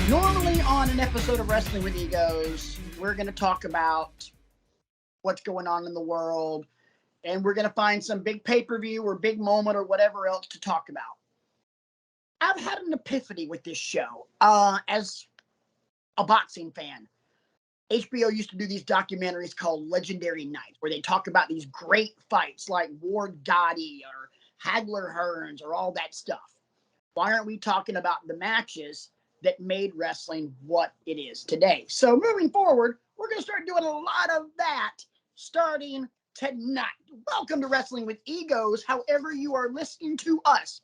Normally on an episode of Wrestling with Egos, we're going to talk about what's going on in the world, and we're going to find some big pay-per-view or big moment or whatever else to talk about. I've had an epiphany with this show. As a boxing fan, HBO used to do these documentaries called Legendary Nights, where they talk about these great fights like Ward Gotti or Hagler Hearns or all that stuff. Why aren't we talking about the matches that made wrestling what it is today? So moving forward, we're going to start doing a lot of that starting tonight. Welcome to Wrestling with Egos, however you are listening to us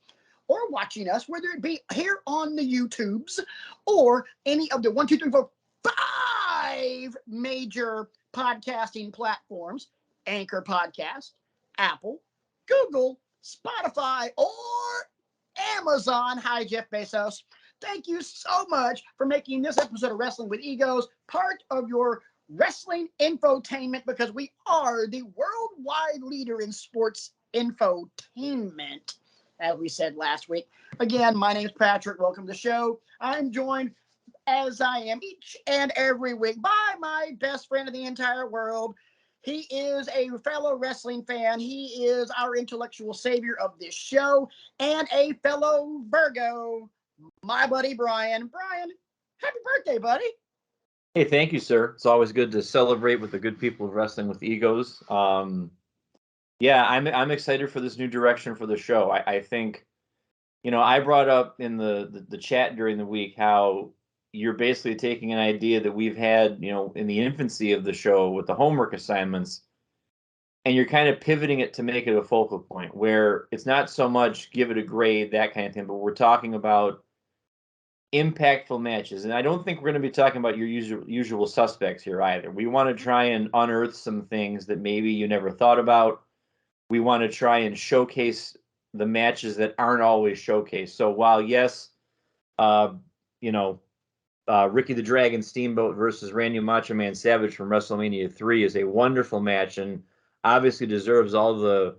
or watching us, whether it be here on the YouTubes or any of the 1, 2, 3, 4, 5 major podcasting platforms: Anchor Podcast, Apple, Google, Spotify, or Amazon. Hi, Jeff Bezos. Thank you so much for making this episode of Wrestling with Egos part of your wrestling infotainment, because we are the worldwide leader in sports infotainment, as we said last week. Again, my name is Patrick. Welcome to the show. I'm joined, as I am each and every week, by my best friend in the entire world. He is a fellow wrestling fan. He is our intellectual savior of this show and a fellow Virgo, my buddy Brian. Brian, happy birthday, buddy. Hey, thank you, sir. It's always good to celebrate with the good people of Wrestling with Egos. Yeah, I'm excited for this new direction for the show. I think, I brought up in the chat during the week how you're basically taking an idea that we've had, in the infancy of the show with the homework assignments, and you're kind of pivoting it to make it a focal point where it's not so much give it a grade, that kind of thing, but we're talking about impactful matches. And I don't think we're going to be talking about your usual suspects here either. We want to try and unearth some things that maybe you never thought about. We want to try and showcase the matches that aren't always showcased. So while, yes, Ricky the Dragon Steamboat versus Randy Macho Man Savage from WrestleMania 3 is a wonderful match and obviously deserves all the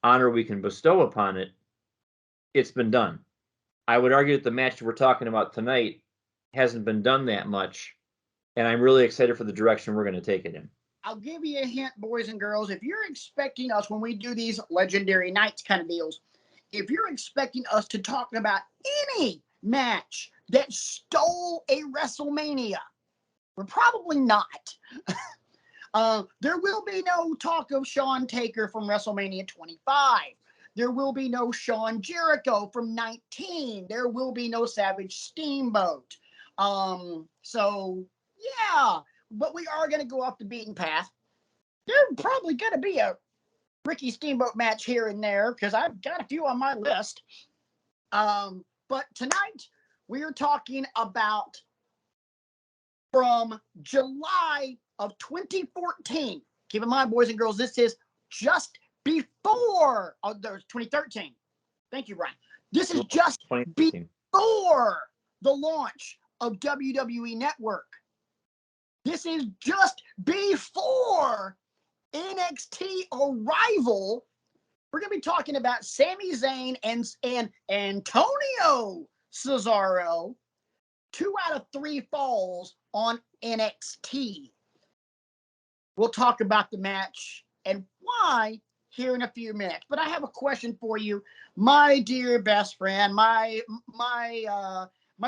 honor we can bestow upon it, it's been done. I would argue that the match we're talking about tonight hasn't been done that much, and I'm really excited for the direction we're going to take it in. I'll give you a hint, boys and girls. If you're expecting us, when we do these Legendary Nights kind of deals, if you're expecting us to talk about any match that stole a WrestleMania, we're probably not. There will be no talk of Shawn Taker from WrestleMania 25. There will be no Shawn Jericho from 19. There will be no Savage Steamboat. So, yeah, but we are going to go off the beaten path. There's probably going to be a Ricky Steamboat match here and there, because I've got a few on my list. But tonight, we are talking about from July of 2014. Keep in mind, boys and girls, this is just before, there's 2013. Thank you, Brian. This is just before the launch of WWE Network. This is just before NXT arrival. We're going to be talking about Sami Zayn and Antonio Cesaro, 2 out of 3 falls on NXT. We'll talk about the match and why here in a few minutes. But I have a question for you, my dear best friend, my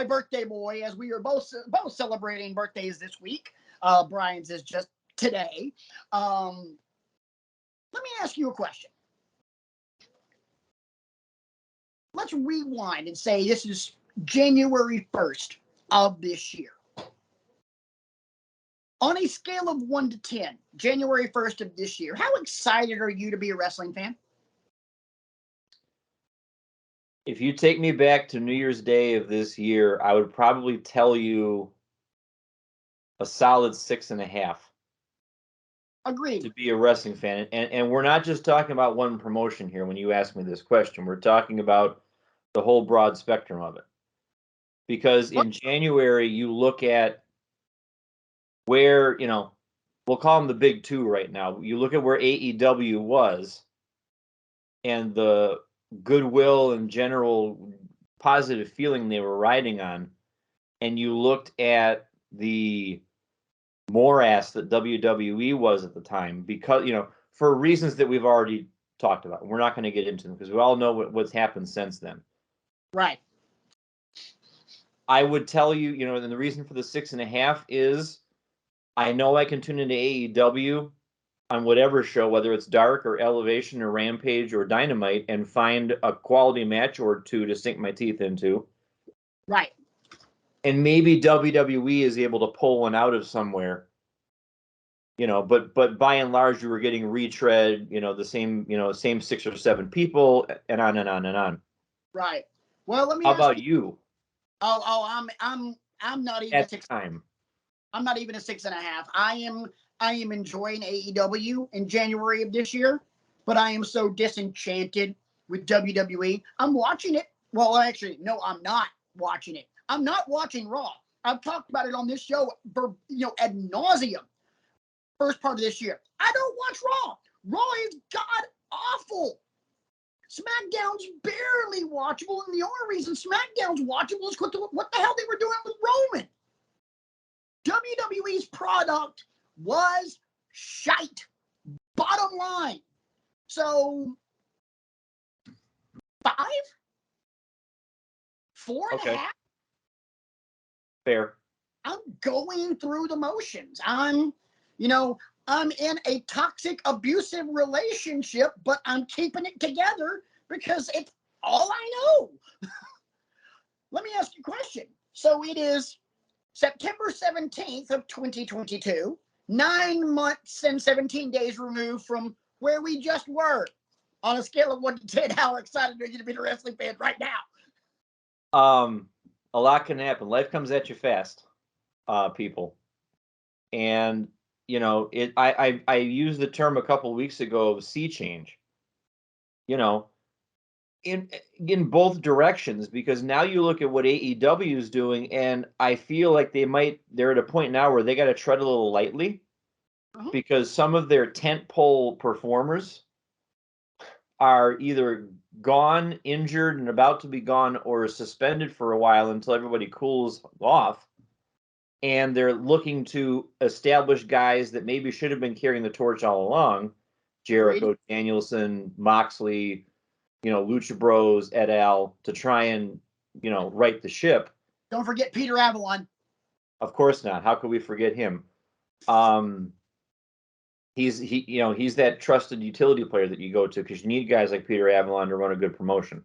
birthday boy, as we are both celebrating birthdays this week. Brian's is just today. Let me ask you a question. Let's rewind and say this is January 1st of this year. On a scale of 1 to 10, January 1st of this year, how excited are you to be a wrestling fan? If you take me back to New Year's Day of this year, I would probably tell you a solid 6.5. Agreed. To be a wrestling fan. And we're not just talking about one promotion here when you ask me this question. We're talking about the whole broad spectrum of it. Because in January, you look at where, we'll call them the big two right now. You look at where AEW was and the goodwill and general positive feeling they were riding on. and you looked at the morass that WWE was at the time, because, for reasons that we've already talked about, we're not going to get into them because we all know what's happened since then. Right. I would tell you, and the reason for the 6.5 is I know I can tune into AEW on whatever show, whether it's Dark or Elevation or Rampage or Dynamite, and find a quality match or two to sink my teeth into. Right. And maybe WWE is able to pull one out of somewhere, but by and large, you were getting retread, the same 6 or 7 people, and on and on and on. Right. Well, let me How ask about you? I'm not even At the time. I'm not even a 6.5. I am enjoying AEW in January of this year, but I am so disenchanted with WWE. I'm watching it. Well, actually, no, I'm not watching it. I'm not watching Raw. I've talked about it on this show, ad nauseum. First part of this year, I don't watch Raw. Raw is god awful. SmackDown's barely watchable, and the only reason SmackDown's watchable is what the hell they were doing with Roman. WWE's product was shite. Bottom line. So, 5? 4.5? Fair. I'm going through the motions. I'm in a toxic, abusive relationship, but I'm keeping it together because it's all I know. Let me ask you a question. So it is September 17th of 2022, 9 months and 17 days removed from where we just were. On a scale of 1 to 10, how excited are you to be a wrestling fan right now? A lot can happen. Life comes at you fast, people. And, I used the term a couple of weeks ago of sea change, in both directions, because now you look at what AEW is doing, and I feel like they're at a point now where they got to tread a little lightly, because some of their tentpole performers are either gone, injured, and about to be gone, or suspended for a while until everybody cools off. And they're looking to establish guys that maybe should have been carrying the torch all along. Jericho, Danielson, Moxley, Lucha Bros, et al., to try and, right the ship. Don't forget Peter Avalon. Of course not. How could we forget him? He's that trusted utility player that you go to, because you need guys like Peter Avalon to run a good promotion.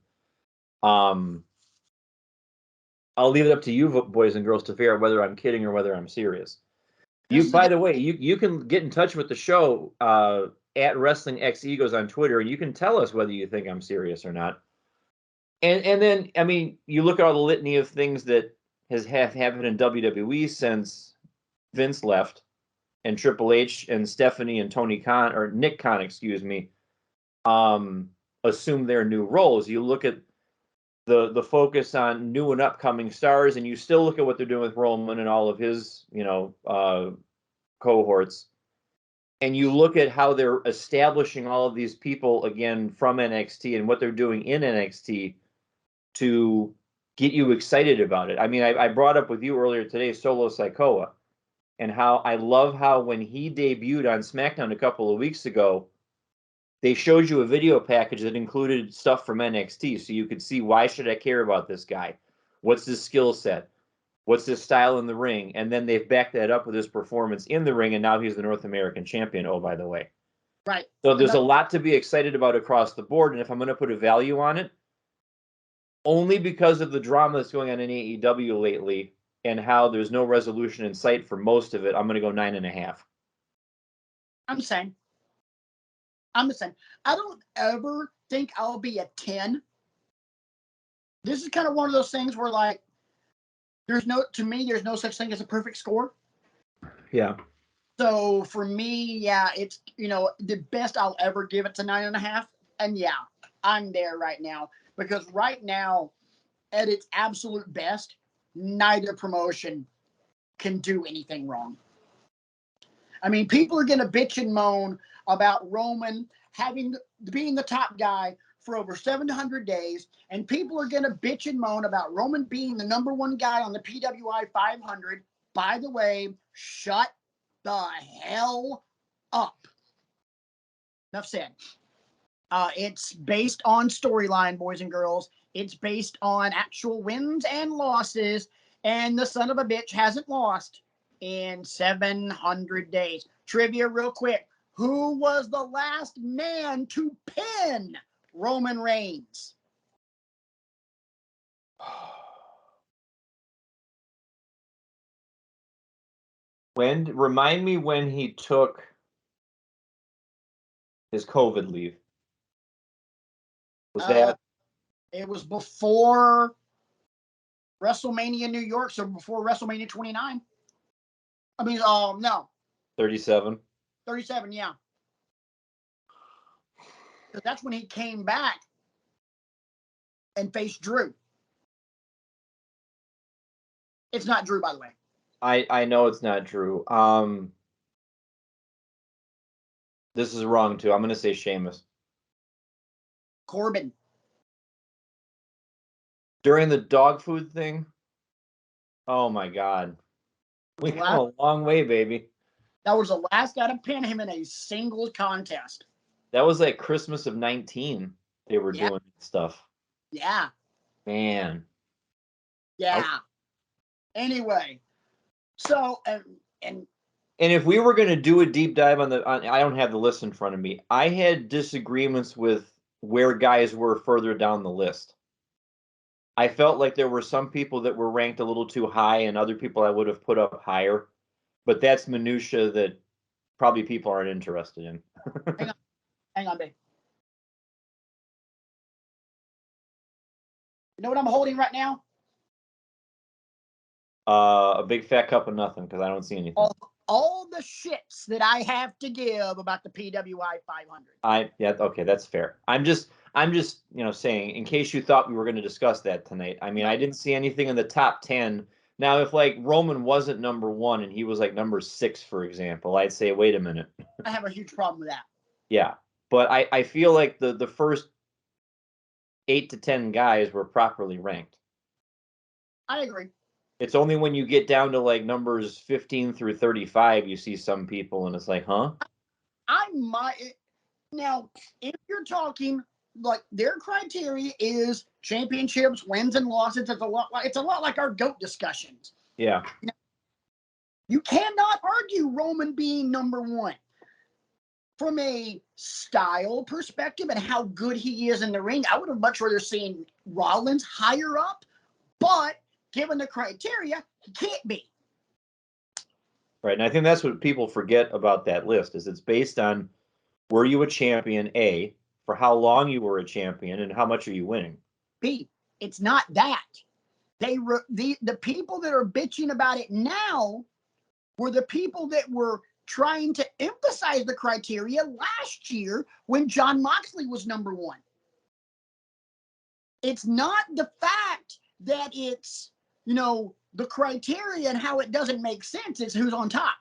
I'll leave it up to you, boys and girls, to figure out whether I'm kidding or whether I'm serious. By the way, you can get in touch with the show at Wrestling X Egos on Twitter, and you can tell us whether you think I'm serious or not. And then, I mean, you look at all the litany of things that have happened in WWE since Vince left, and Triple H and Stephanie and Tony Khan, or Nick Khan, excuse me, assume their new roles. You look at the focus on new and upcoming stars, and you still look at what they're doing with Roman and all of his, cohorts, and you look at how they're establishing all of these people again from NXT and what they're doing in NXT to get you excited about it. I mean, I brought up with you earlier today Solo Sikoa, and how I love how when he debuted on SmackDown a couple of weeks ago, they showed you a video package that included stuff from NXT, so you could see, why should I care about this guy? What's his skill set? What's his style in the ring? And then they've backed that up with his performance in the ring, and now he's the North American champion, oh, by the way. Right. So there's a lot to be excited about across the board, and if I'm going to put a value on it, only because of the drama that's going on in AEW lately and how there's no resolution in sight for most of it, I'm going to go 9.5. I'm the same. I don't ever think I'll be a 10. This is kind of one of those things where, like, there's no such thing as a perfect score. Yeah. So for me, yeah, it's, the best I'll ever give it's a 9.5. And yeah, I'm there right now, because right now, at its absolute best, neither promotion can do anything wrong. I mean, people are going to bitch and moan about Roman being the top guy for over 700 days, and people are going to bitch and moan about Roman being the number one guy on the PWI 500. By the way, shut the hell up. Enough said. It's based on storyline, boys and girls. It's based on actual wins and losses, and the son of a bitch hasn't lost in 700 days. Trivia real quick. Who was the last man to pin Roman Reigns? Remind me when he took his COVID leave. Was that? It was before WrestleMania New York, so before WrestleMania 29. I mean, no. 37. 37, yeah. Because that's when he came back and faced Drew. It's not Drew, by the way. I know it's not Drew. This is wrong too. I'm gonna say Sheamus. Corbin. During the dog food thing. Oh my God. We've come a long way, baby. That was the last guy to pin him in a single contest. That was like Christmas of 19. They were doing stuff. Yeah. Man. Yeah. Anyway, so and if we were going to do a deep dive on I don't have the list in front of me. I had disagreements with where guys were further down the list. I felt like there were some people that were ranked a little too high, and other people I would have put up higher. But that's minutia that probably people aren't interested in. Hang on, babe. You know what I'm holding right now? A big fat cup of nothing, because I don't see anything. All the shits that I have to give about the PWI 500. Okay, that's fair. I'm just saying, in case you thought we were going to discuss that tonight. I mean, I didn't see anything in the top 10. Now, if like Roman wasn't number 1 and he was like number 6, for example, I'd say, wait a minute. I have a huge problem with that. Yeah, but I feel like the first 8 to 10 guys were properly ranked. I agree. It's only when you get down to like numbers 15 through 35, you see some people, and it's like, huh? I might now, if you're talking like their criteria is championships, wins and losses. It's a lot like our GOAT discussions. Yeah. You cannot argue Roman being number 1. From a style perspective and how good he is in the ring, I would have much rather seen Rollins higher up, but given the criteria, he can't be. Right, and I think that's what people forget about that list, is it's based on, were you a champion, A, for how long you were a champion, and how much are you winning? B, it's not that. The people that are bitching about it now were the people that were trying to emphasize the criteria last year when Jon Moxley was number 1. It's not the fact that it's, the criteria and how it doesn't make sense. It's who's on top.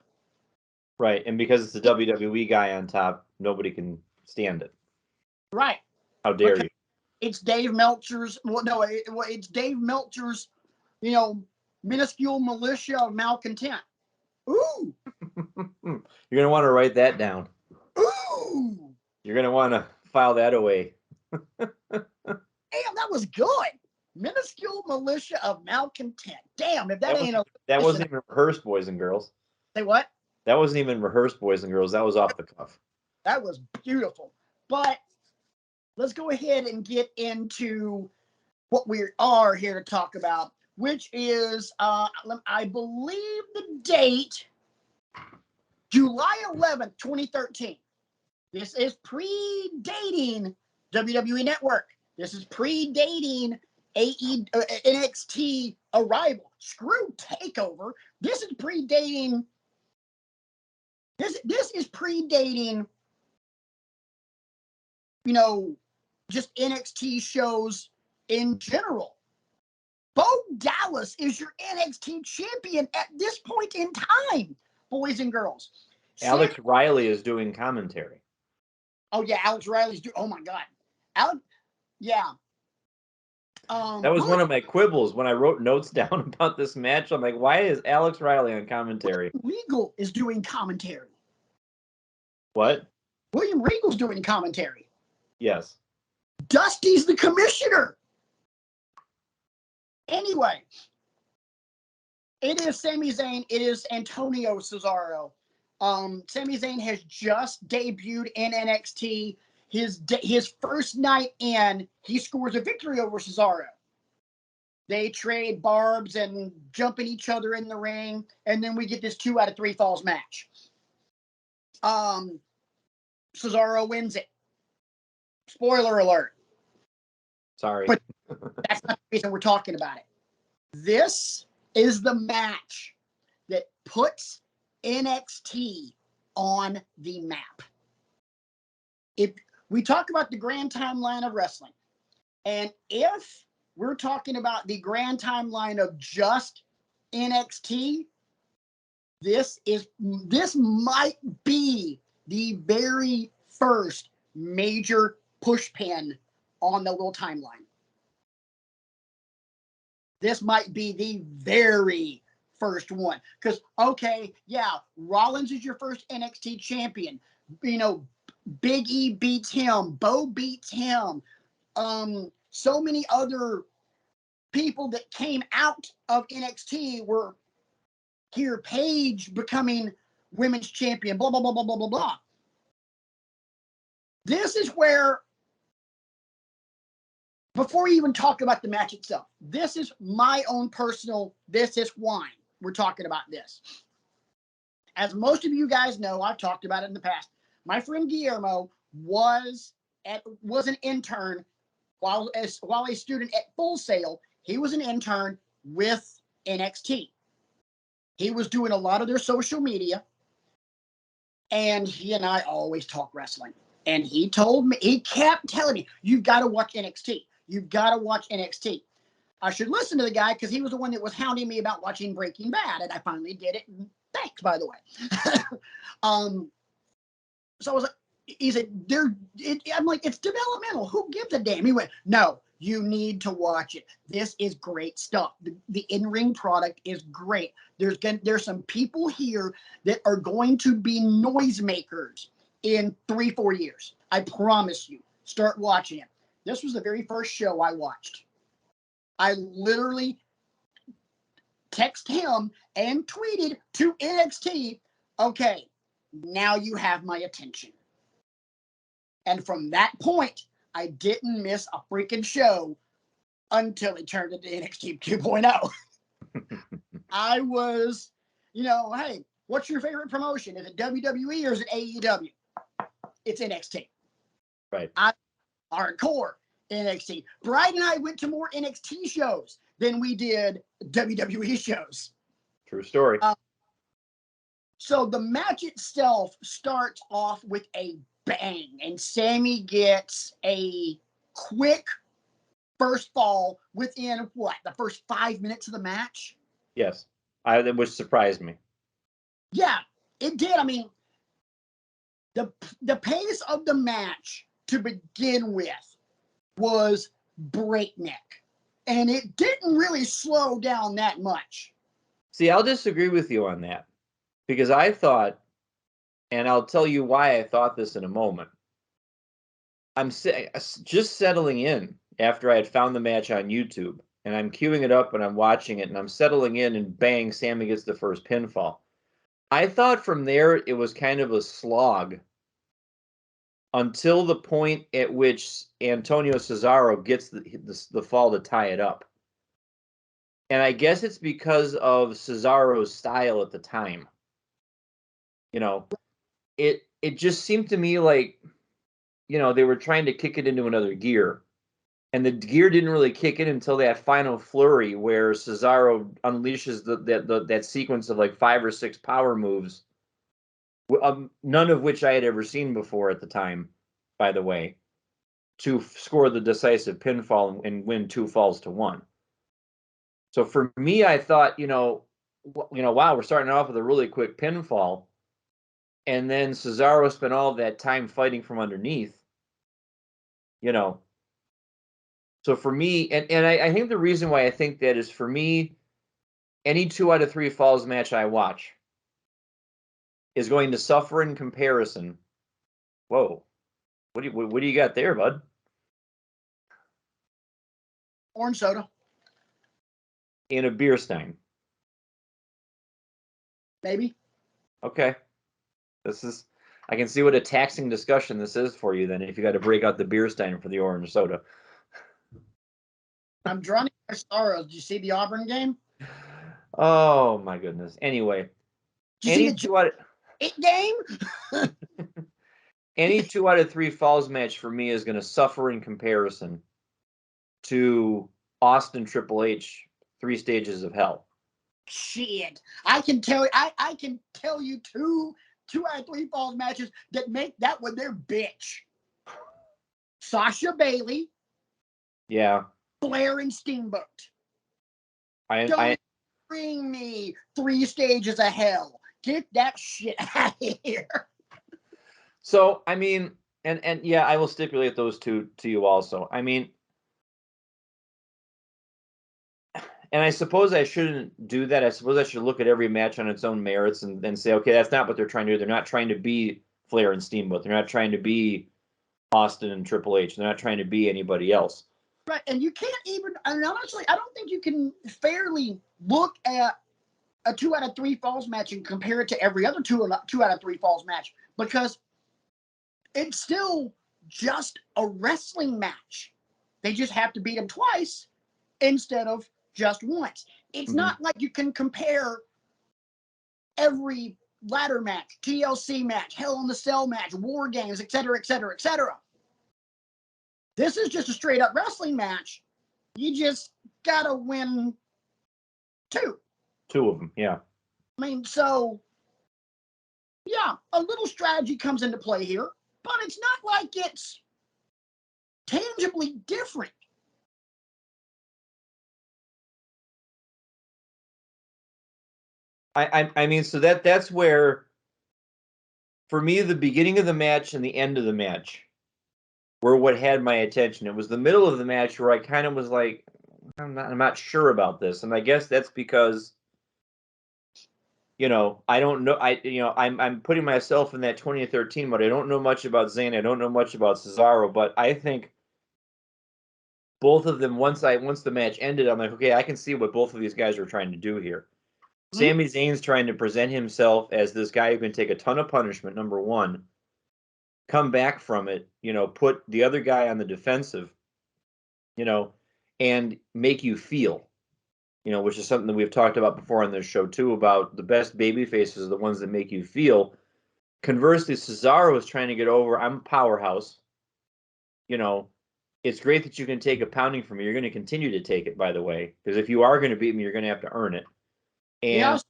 Right, and because it's a WWE guy on top, nobody can stand it. Right. How dare you? It's Dave Meltzer's, it's Dave Meltzer's, minuscule militia of malcontent. Ooh. You're going to want to write that down. Ooh. You're going to want to file that away. Damn, that was good. Minuscule militia of malcontent. Damn, if that ain't that wasn't even rehearsed, boys and girls. Say what? That wasn't even rehearsed, boys and girls. That was off the cuff. That was beautiful. But let's go ahead and get into what we are here to talk about, which is, I believe the date, July 11th, 2013. This is predating WWE Network. This is predating NXT arrival. Screw Takeover. This is predating. This is predating. Just NXT shows in general. Bo Dallas is your NXT champion at this point in time, boys and girls. Alex Riley is doing commentary. Oh yeah, Alex Riley's doing. Oh my God, Yeah. That was one of my quibbles when I wrote notes down about this match. I'm like, why is Alex Riley on commentary? Regal is doing commentary. What? William Regal's doing commentary. Yes. Dusty's the commissioner. Anyway, it is Sami Zayn. It is Antonio Cesaro. Sami Zayn has just debuted in NXT. His first night in, he scores a victory over Cesaro. They trade barbs and jumping each other in the ring, and then we get this 2 out of 3 falls match. Cesaro wins it. Spoiler alert. Sorry. But that's not the reason we're talking about it. This is the match that puts NXT on the map. If we talk about the grand timeline of wrestling, and if we're talking about the grand timeline of just NXT, this might be the very first major push pin on the little timeline. This might be the very first one. Because, okay, yeah, Rollins is your first NXT champion. You know, Big E beats him. Bo beats him. So many other people that came out of NXT were here. Paige becoming women's champion. Blah, blah, blah, blah, blah, blah, blah. This is where, before we even talk about the match itself, this is my own personal, this is wine. We're talking about this. As most of you guys know, I've talked about it in the past. My friend Guillermo was an intern while a student at Full Sail. He was an intern with NXT. He was doing a lot of their social media, and he and I always talk wrestling. And he told me, he kept telling me, you've got to watch NXT. You've got to watch NXT. I should listen to the guy because he was the one that was hounding me about watching Breaking Bad, and I finally did it. And thanks, by the way. So I was like, he said, I'm like, it's developmental. Who gives a damn? He went, no, you need to watch it. This is great stuff. The in-ring product is great. There's some people here that are going to be noisemakers in 3-4 years. I promise you. Start watching it. This was the very first show I watched. I literally texted him and tweeted to NXT, okay, now you have my attention. And from that point, I didn't miss a freaking show until it turned into NXT 2.0. I was, hey, what's your favorite promotion? Is it WWE or is it AEW? It's NXT. Right. Hardcore NXT. Bride and I went to more NXT shows than we did WWE shows. True story. So the match itself starts off with a bang, and Sami gets a quick first fall within the first 5 minutes of the match? Yes, which surprised me. Yeah, it did. I mean, the pace of the match to begin with was breakneck, and it didn't really slow down that much. See, I'll disagree with you on that because I thought, and I'll tell you why I thought this in a moment. I'm just settling in after I had found the match on YouTube, and I'm queuing it up and I'm watching it and I'm settling in, and bang, Sami gets the first pinfall. I thought from there it was kind of a slog until the point at which Antonio Cesaro gets the fall to tie it up. And I guess it's because of Cesaro's style at the time. It just seemed to me like, they were trying to kick it into another gear. And the gear didn't really kick in until that final flurry where Cesaro unleashes that sequence of like 5 or 6 power moves, none of which I had ever seen before at the time, by the way, to score the decisive pinfall and win 2 falls to 1. So for me, I thought, wow, we're starting off with a really quick pinfall. And then Cesaro spent all of that time fighting from underneath. So for me, and I think the reason why I think that is, for me, any 2 out of 3 falls match I watch is going to suffer in comparison. Whoa, what do you got there, bud? Orange soda. In a beer stein. Maybe. Okay. I can see what a taxing discussion this is for you then, if you got to break out the beer stein for the orange soda. I'm drowning my sorrows. Did you see the Auburn game? Oh my goodness. Anyway, Did you any see the 2 out of it game? any 2 out of 3 falls match for me is going to suffer in comparison to Austin Triple H 3 Stages of Hell. Shit. I can tell you two out of 3 falls matches that make that one their bitch. Sasha Bailey, Yeah. Flair, and Steamboat. I Don't bring me 3 Stages of Hell. Get that shit out of here. So, I mean, and yeah, I will stipulate those two to you also. I mean, and I suppose I shouldn't do that. I suppose I should look at every match on its own merits and then say, okay, that's not what they're trying to do. They're not trying to be Flair and Steamboat. They're not trying to be Austin and Triple H. They're not trying to be anybody else. Right, and you can't even, and honestly, I don't think you can fairly look at a 2 out of 3 falls match and compare it to every other 2 out of 3 falls match, because it's still just a wrestling match. They just have to beat them twice instead of just once. It's not like you can compare every ladder match, TLC match, Hell in the Cell match, War Games, etc., etc., etc. This is just a straight up wrestling match. You just gotta win 2. 2 of them, yeah. I mean, so yeah, a little strategy comes into play here, but it's not like it's tangibly different. I mean, so that's where, for me, the beginning of the match and the end of the match were what had my attention. It was the middle of the match where I kind of was like, I'm not sure about this, and I guess that's because, I don't know. I'm putting myself in that 2013 mode. I don't know much about Zayn. I don't know much about Cesaro, but I think both of them, once the match ended, I'm like, okay, I can see what both of these guys are trying to do here. Sami Zayn's trying to present himself as this guy who can take a ton of punishment, number one, come back from it, put the other guy on the defensive, and make you feel, which is something that we've talked about before on this show too, about the best baby faces are the ones that make you feel. Conversely, Cesaro is trying to get over, I'm a powerhouse. It's great that you can take a pounding from me. You're going to continue to take it, by the way, because if you are going to beat me, you're going to have to earn it. And Yes.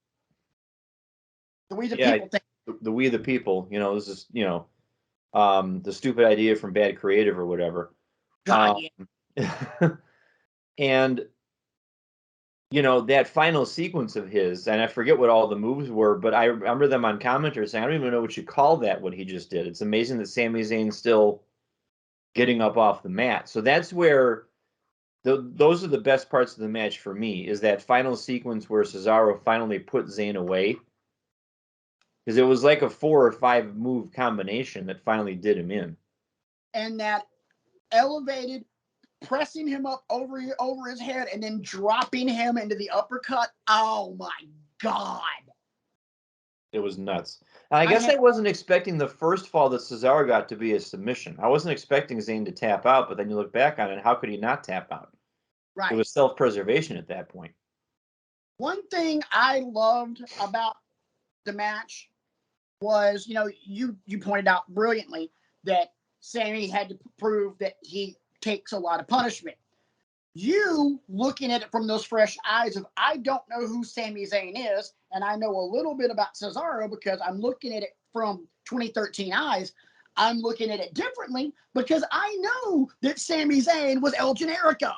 The way the people think. the we the people, this is, the stupid idea from Bad Creative or whatever. God, yeah. And that final sequence of his, and I forget what all the moves were, but I remember them on commentary saying, I don't even know what you call that, what he just did. It's amazing that Sami Zayn's still getting up off the mat. So that's where those are the best parts of the match for me, is that final sequence where Cesaro finally put Zayn away. Because it was like a 4 or 5 move combination that finally did him in. And that elevated, pressing him up over his head and then dropping him into the uppercut. Oh my God. It was nuts. And I guess I wasn't expecting the first fall that Cesaro got to be a submission. I wasn't expecting Zayn to tap out, but then you look back on it, how could he not tap out? Right. It was self-preservation at that point. One thing I loved about the match was, you pointed out brilliantly that Sami had to prove that he takes a lot of punishment. You looking at it from those fresh eyes of, I don't know who Sami Zayn is, and I know a little bit about Cesaro because I'm looking at it from 2013 eyes. I'm looking at it differently because I know that Sami Zayn was El Generico.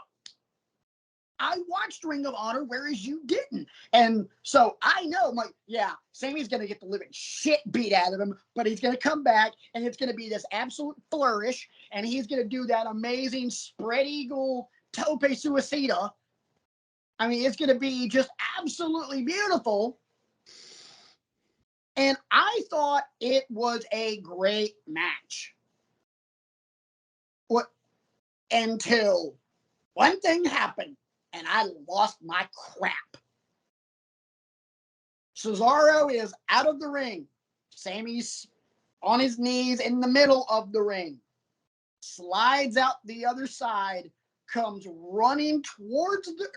I watched Ring of Honor, whereas you didn't. And so I know, I'm like, yeah, Sami's going to get the living shit beat out of him, but he's going to come back, and it's going to be this absolute flourish, and he's going to do that amazing spread eagle tope suicida. I mean, it's going to be just absolutely beautiful. And I thought it was a great match. What? Until one thing happened, and I lost my crap. Cesaro is out of the ring. Sami's on his knees in the middle of the ring. Slides out the other side, comes running towards the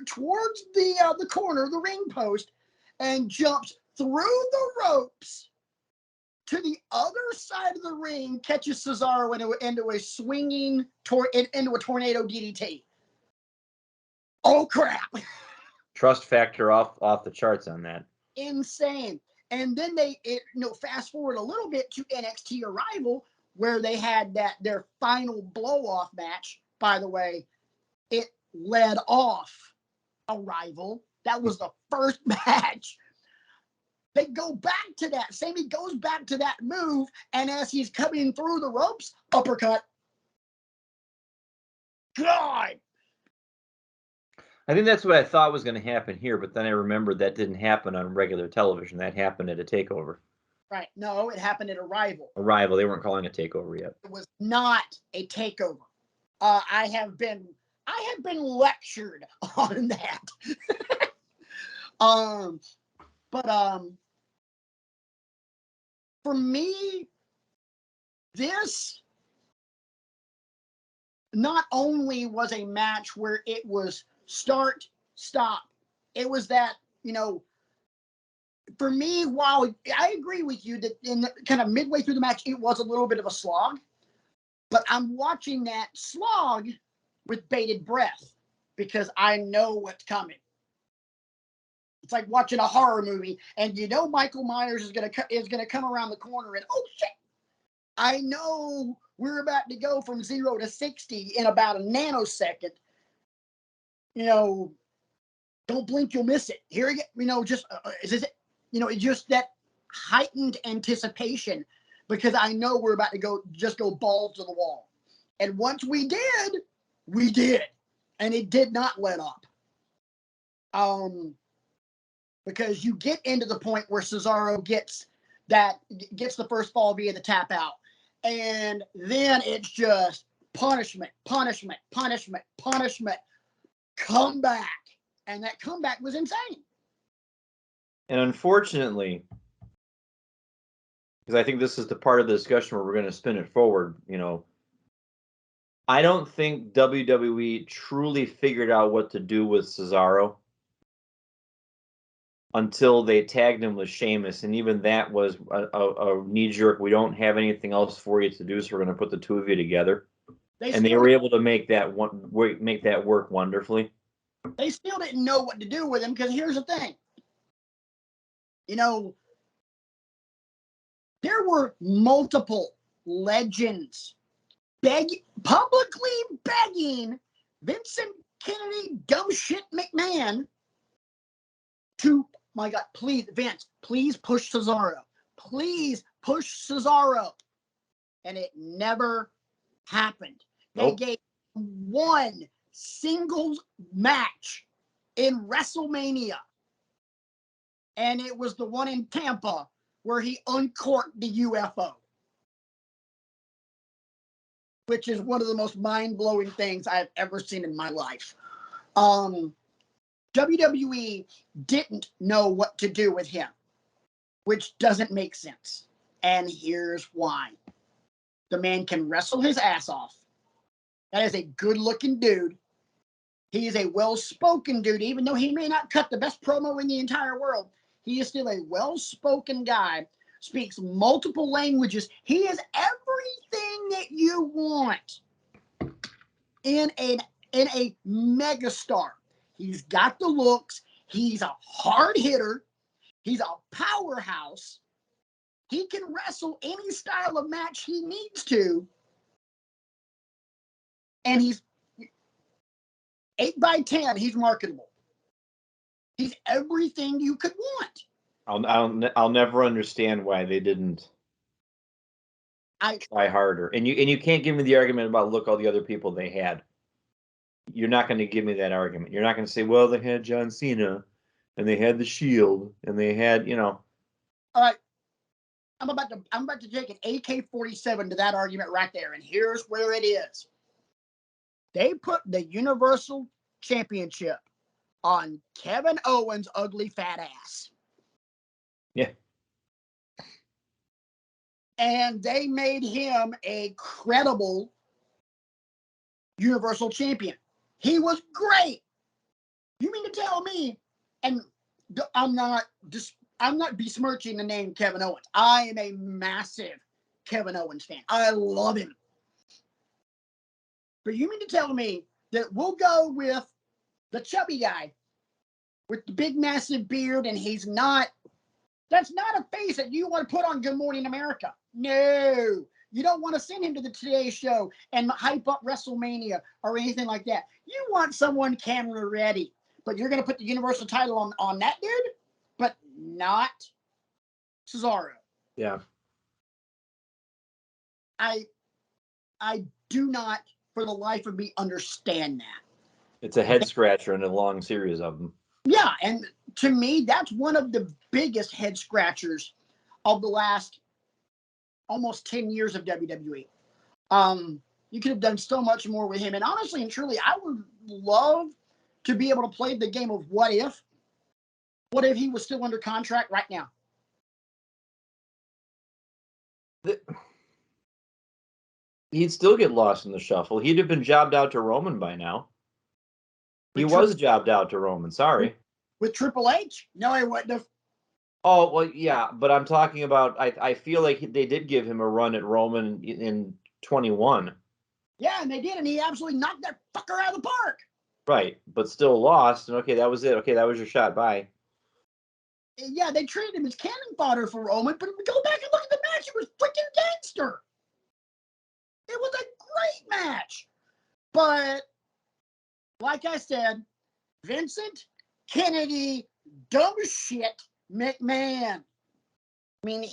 corner, the ring post, and jumps through the ropes to the other side of the ring, catches Cesaro into a swinging into a tornado DDT. Oh crap! Trust factor off the charts on that. Insane. And then fast forward a little bit to NXT Arrival, where they had their final blow-off match. By the way, it led off Arrival. That was the first match. They go back to that. Sami goes back to that move, and as he's coming through the ropes, uppercut. God! I think that's what I thought was going to happen here, but then I remembered that didn't happen on regular television. That happened at a takeover. Right. No, it happened at Arrival. Arrival. They weren't calling it takeover yet. It was not a takeover. I have been lectured on that. For me, this not only was a match where it was start, stop, it was that, for me, while I agree with you that in the, kind of midway through the match, it was a little bit of a slog, but I'm watching that slog with bated breath because I know what's coming. It's like watching a horror movie, and Michael Myers is gonna come around the corner, and oh shit! I know we're about to go from 0 to 60 in about a nanosecond. Don't blink, you'll miss it. Here again, just is it? It's just that heightened anticipation because I know we're about to go balls to the wall, and once we did, and it did not let up. Because you get into the point where Cesaro gets the first fall via the tap out. And then it's just punishment, punishment, punishment, punishment, comeback. And that comeback was insane. And unfortunately, because I think this is the part of the discussion where we're going to spin it forward, I don't think WWE truly figured out what to do with Cesaro until they tagged him with Sheamus, and even that was a knee-jerk, we don't have anything else for you to do, so we're going to put the two of you together. They were able to make that work wonderfully. They still didn't know what to do with him, because here's the thing. There were multiple legends publicly begging Vincent Kennedy dumb shit McMahon to, my God, please, Vince, please push Cesaro. Please push Cesaro. And it never happened. Nope. They gave one singles match in WrestleMania. And it was the one in Tampa where he uncorked the UFO. Which is one of the most mind-blowing things I've ever seen in my life. WWE didn't know what to do with him, which doesn't make sense. And here's why. The man can wrestle his ass off. That is a good-looking dude. He is a well-spoken dude, even though he may not cut the best promo in the entire world. He is still a well-spoken guy, speaks multiple languages. He is everything that you want in a megastar. He's got the looks. He's a hard hitter. He's a powerhouse. He can wrestle any style of match he needs to. And he's 8x10. He's marketable. He's everything you could want. I'll never understand why they didn't try harder. And you can't give me the argument about look all the other people they had. you're not going to give me that argument. You're not going to say, well, they had John Cena and they had the Shield and they had, All right. I'm about to take an AK-47 to that argument right there, and here's where it is. They put the Universal Championship on Kevin Owens' ugly fat ass. Yeah. And they made him a credible Universal Champion. He was great. You mean to tell me, and I'm not besmirching the name Kevin Owens. I am a massive Kevin Owens fan. I love him. But you mean to tell me that we'll go with the chubby guy with the big massive beard, and that's not a face that you want to put on Good Morning America. No. You don't want to send him to the Today Show and hype up WrestleMania or anything like that. You want someone camera ready. But you're going to put the Universal title on that dude, but not Cesaro. Yeah. I do not, for the life of me, understand that. It's a head scratcher in a long series of them. Yeah, and to me, that's one of the biggest head scratchers of the last almost 10 years of WWE. You could have done so much more with him. And honestly and truly, I would love to be able to play the game of what if. What if he was still under contract right now? He'd still get lost in the shuffle. He'd have been jobbed out to Roman by now. He was jobbed out to Roman, sorry. With Triple H? No, he wouldn't have. Oh, well, yeah, but I'm talking about, I feel like they did give him a run at Roman in 21. Yeah, and they did, and he absolutely knocked that fucker out of the park. Right, but still lost, and okay, that was it. Okay, that was your shot, bye. Yeah, they treated him as cannon fodder for Roman, but if we go back and look at the match, it was freaking gangster. It was a great match. But, like I said, Vincent Kennedy, dumb shit, McMahon. I mean,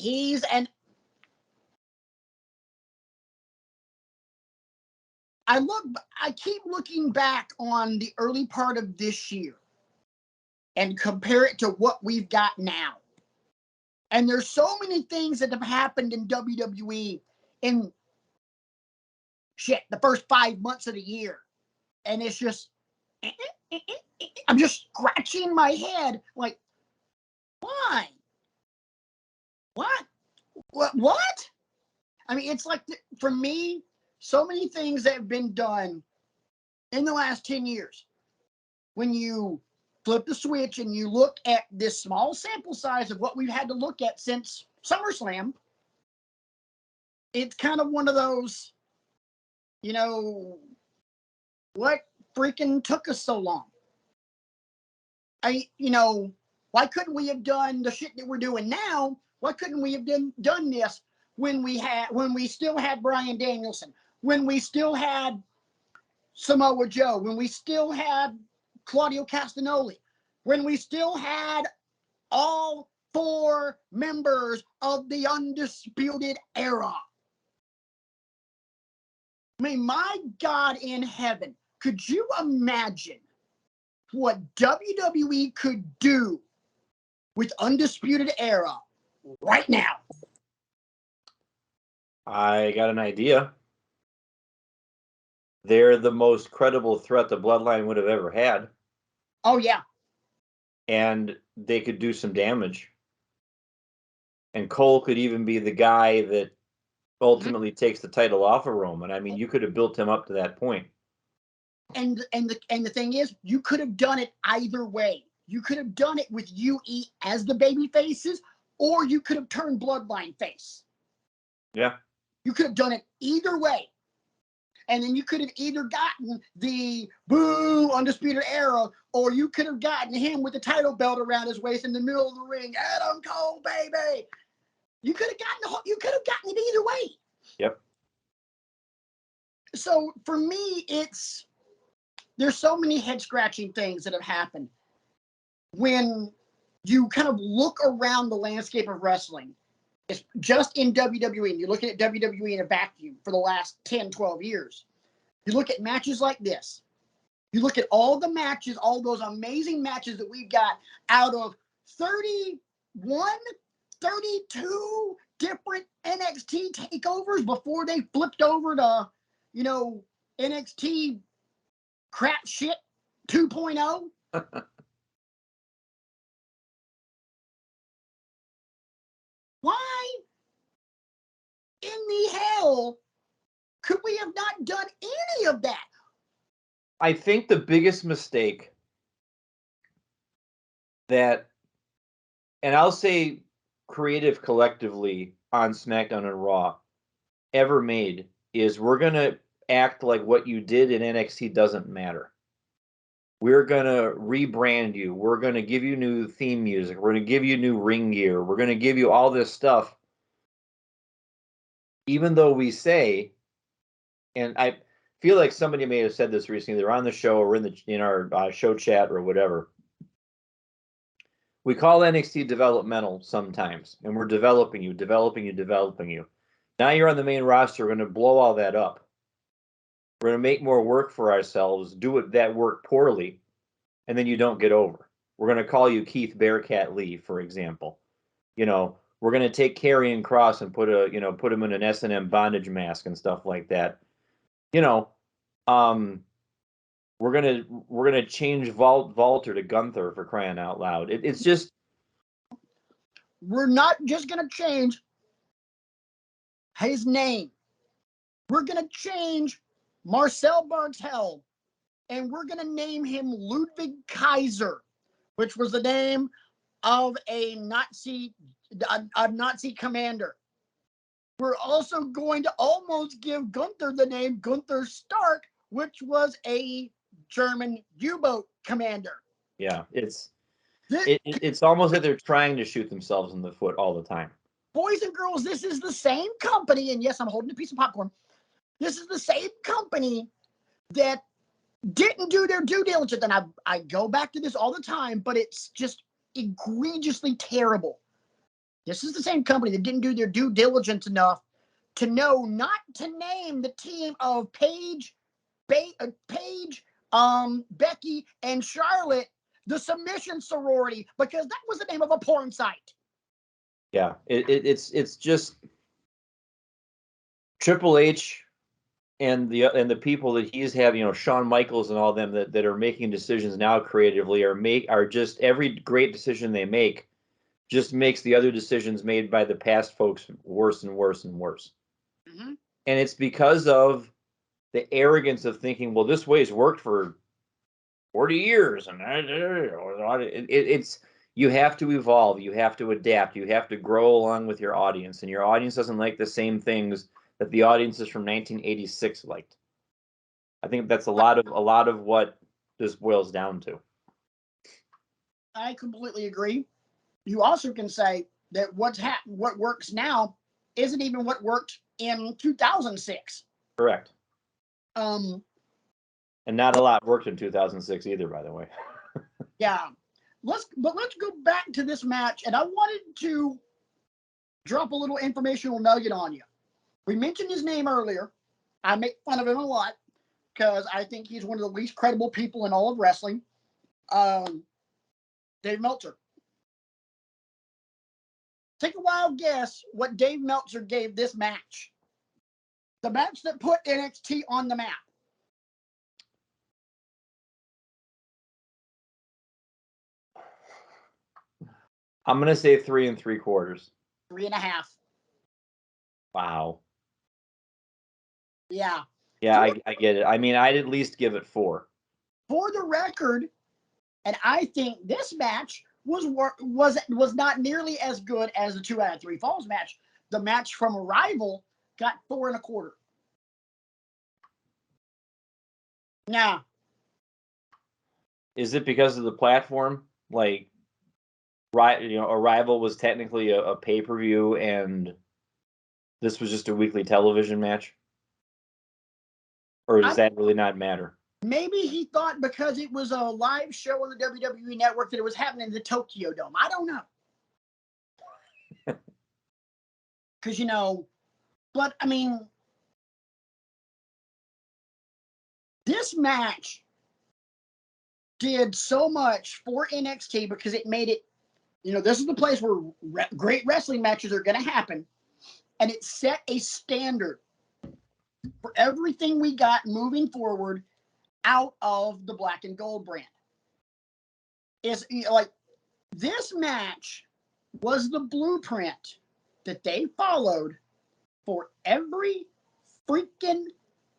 I keep looking back on the early part of this year and compare it to what we've got now. And there's so many things that have happened in WWE in the first 5 months of the year. And it's just, I'm just scratching my head like, why? What? I mean, it's like, for me, so many things that have been done in the last 10 years. When you flip the switch and you look at this small sample size of what we've had to look at since SummerSlam, it's kind of one of those, what freaking took us so long? Why couldn't we have done the shit that we're doing now? Why couldn't we have done this when we still had Bryan Danielson, when we still had Samoa Joe, when we still had Claudio Castagnoli, when we still had all 4 members of the Undisputed Era? I mean, my God in heaven, could you imagine what WWE could do with Undisputed Era right now? I got an idea. They're the most credible threat the Bloodline would have ever had. Oh, yeah. And they could do some damage. And Cole could even be the guy that ultimately takes the title off of Roman. I mean, you could have built him up to that point. And the thing is, you could have done it either way. You could have done it with UE as the baby faces, or you could have turned Bloodline face. Yeah. You could have done it either way. And then you could have either gotten the boo Undisputed Era, or you could have gotten him with the title belt around his waist in the middle of the ring. Adam Cole, baby. You could have gotten it either way. Yep. So for me, there's so many head scratching things that have happened when you kind of look around the landscape of wrestling. It's just in WWE, and you're looking at WWE in a vacuum for the last 10, 12 years. You look at matches like this. You look at all the matches, all those amazing matches that we've got out of 31, 32 different NXT takeovers before they flipped over to, NXT crap shit 2.0. Why in the hell could we have not done any of that? I think the biggest mistake that, and I'll say creative collectively on SmackDown and Raw ever made, is we're going to act like what you did in NXT doesn't matter. We're going to rebrand you. We're going to give you new theme music. We're going to give you new ring gear. We're going to give you all this stuff. Even though we say, and I feel like somebody may have said this recently, they're on the show or in our show chat or whatever. We call NXT developmental sometimes, and we're developing you. Now you're on the main roster. We're going to blow all that up. We're going to make more work for ourselves, do that work poorly, and then you don't get over. We're going to call you Keith Bearcat Lee, for example. We're going to take Karrion Kross and put him in an S&M bondage mask and stuff like that. We're gonna change Walter to Gunther, for crying out loud. It's just, we're not just gonna change his name. We're gonna change Marcel Bartel, and we're gonna name him Ludwig Kaiser, which was the name of a Nazi commander. We're also going to almost give Gunther the name Gunther Stark, which was a German U-boat commander. Yeah, it's almost like they're trying to shoot themselves in the foot all the time. Boys and girls, this is the same company, and yes, I'm holding a piece of popcorn. This is the same company that didn't do their due diligence, and I go back to this all the time, but it's just egregiously terrible. This is the same company that didn't do their due diligence enough to know not to name the team of Paige, Becky, and Charlotte the Submission Sorority, because that was the name of a porn site. Yeah, it's just Triple H and the people that he's having, Shawn Michaels and all them that are making decisions now creatively are just, every great decision they make just makes the other decisions made by the past folks worse and worse and worse. Mm-hmm. And it's because of the arrogance of thinking, well, this way's worked for 40 years, and it's, you have to evolve, you have to adapt, you have to grow along with your audience, and your audience doesn't like the same things that the audiences from 1986 liked. I think that's a lot of what this boils down to. I completely agree. You also can say that what works now isn't even what worked in 2006. Correct. And not a lot worked in 2006 either, by the way. Yeah. Let's go back to this match, and I wanted to drop a little informational nugget on you. We mentioned his name earlier. I make fun of him a lot because I think he's one of the least credible people in all of wrestling. Dave Meltzer. Take a wild guess what Dave Meltzer gave this match. The match that put NXT on the map. I'm going to say 3 3/4. 3.5. Wow. Yeah. Yeah, I get it. I mean, I'd at least give it 4. For the record, and I think this match was not nearly as good as the 2 out of 3 Falls match. The match from Arrival got 4 1/4. Nah. Is it because of the platform? Like, Arrival was technically a pay-per-view, and this was just a weekly television match? Or does that really not matter? Maybe he thought because it was a live show on the WWE Network that it was happening in the Tokyo Dome. I don't know. Because, but I mean, this match did so much for NXT because it made it, this is the place where great wrestling matches are going to happen. And it set a standard for everything we got moving forward out of the black and gold brand. Is like this match was the blueprint that they followed for every freaking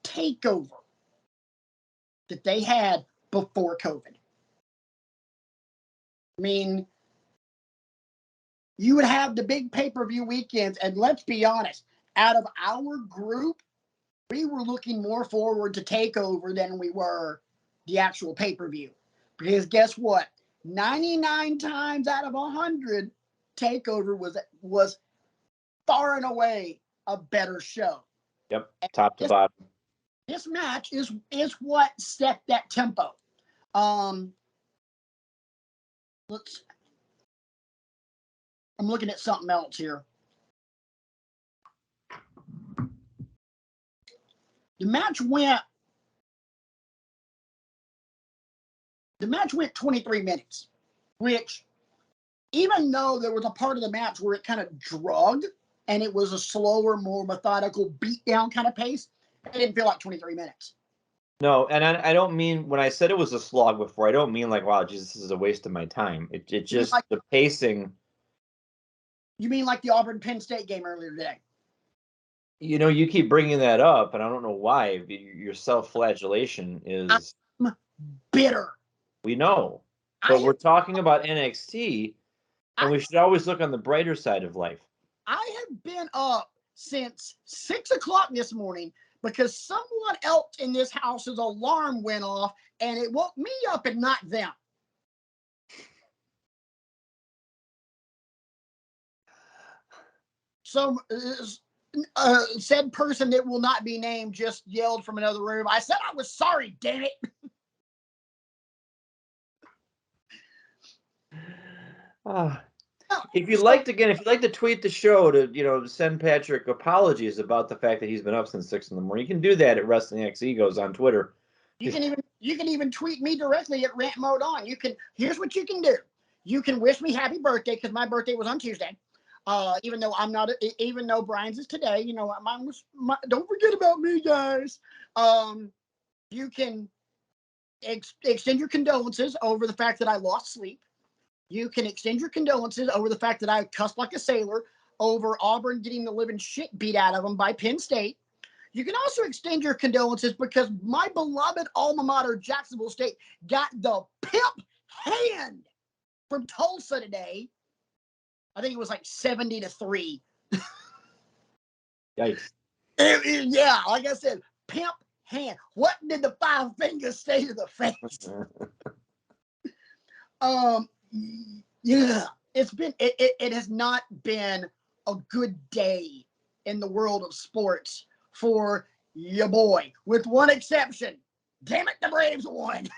takeover that they had before COVID. I mean, you would have the big pay-per-view weekends, and let's be honest, out of our group, we were looking more forward to TakeOver than we were the actual pay-per-view. Because guess what? 99 times out of 100, TakeOver was far and away a better show. Yep, top to bottom. This match is what set that tempo. I'm looking at something else here. The match went 23 minutes, which, even though there was a part of the match where it kind of drugged and it was a slower, more methodical beatdown kind of pace, it didn't feel like 23 minutes. No, and I don't mean, when I said it was a slog before, I don't mean like, wow, Jesus, this is a waste of my time. It just, like, the pacing. You mean like the Auburn-Penn State game earlier today? You keep bringing that up, and I don't know why. Your self-flagellation is... I'm bitter. We know. But we're talking about NXT, and we should always look on the brighter side of life. I have been up since 6 o'clock this morning because someone else in this house's alarm went off, and it woke me up and not them. So, said person that will not be named just yelled from another room, "I said I was sorry, damn it." If you'd like to tweet the show to, send Patrick apologies about the fact that he's been up since 6 in the morning, you can do that at Wrestling X Egos on Twitter. You can even tweet me directly at Rant Mode On. Here's what you can do. You can wish me happy birthday because my birthday was on Tuesday. Even though Brian's is today, mine was. Don't forget about me, guys. You can extend your condolences over the fact that I lost sleep. You can extend your condolences over the fact that I cussed like a sailor over Auburn getting the living shit beat out of them by Penn State. You can also extend your condolences because my beloved alma mater, Jacksonville State, got the pimp hand from Tulsa today. I think it was like 70-3. Yikes. Yeah, like I said, pimp hand. What did the five fingers say to the face? Yeah, it has not been a good day in the world of sports for your boy, with one exception. Damn it, the Braves won.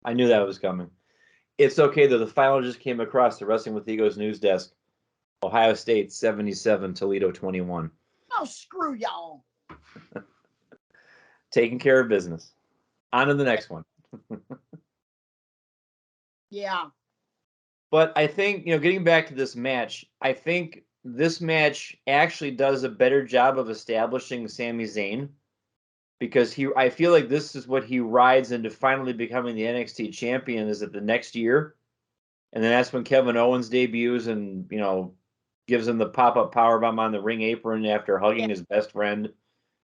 I knew that was coming. It's okay, though. The final just came across the Wrestling with Egos news desk. Ohio State 77, Toledo 21. Oh, screw y'all. Taking care of business. On to the next one. Yeah. But I think, getting back to this match, I think this match actually does a better job of establishing Sami Zayn, because I feel like this is what he rides into finally becoming the NXT champion, is it the next year? And then that's when Kevin Owens debuts and, gives him the pop-up powerbomb on the ring apron after hugging his best friend,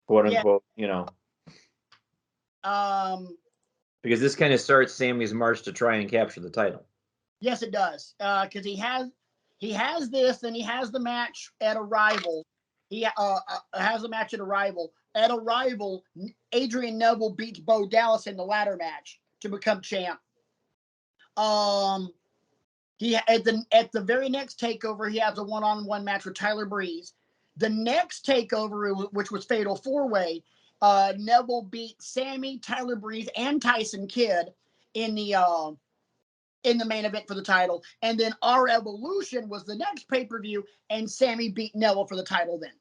quote unquote, because this kind of starts Sami's march to try and capture the title. Yes, it does. Because he has this, then he has the match at Arrival. He has a match at Arrival. At Arrival, Adrian Neville beats Bo Dallas in the ladder match to become champ. He at the very next takeover, he has a one-on-one match with Tyler Breeze. The next takeover, which was Fatal 4-Way, Neville beat Sami, Tyler Breeze, and Tyson Kidd in the main event for the title. And then Our Evolution was the next pay-per-view, and Sami beat Neville for the title then.